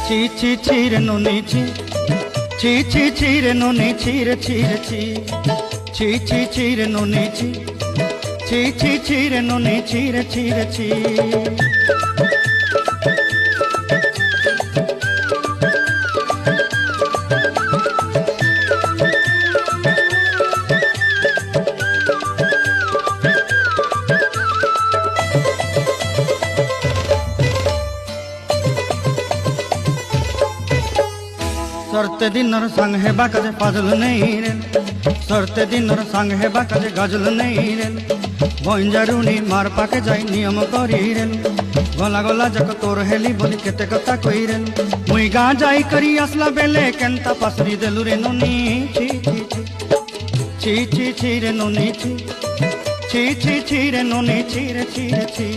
ছি ছি ছি রে নুনি ছি, ছি ছি ছি রে নুনি ছি রে ছি রে ছি, ছি ছি ছি রে নুনি ছি, ছি ছি ছি রে নুনি ছি রে ছি রে ছি। सरते दिनर संग है बाकाजे फाजल नहीं रे, सरते दिनर संग है बाकाजे गजल नहीं रे, बंजारुनी मार पाके जाई नियम करी रे, गला गला जक तोर हेली बोली केते कथा कई रे, मुई गा जाई करी असला बेले केंता पासरी देलु रे नुनी ची ची ची ची ची रे नुनी ची, ची ची ची रे नुनी ची रे ची रे ची।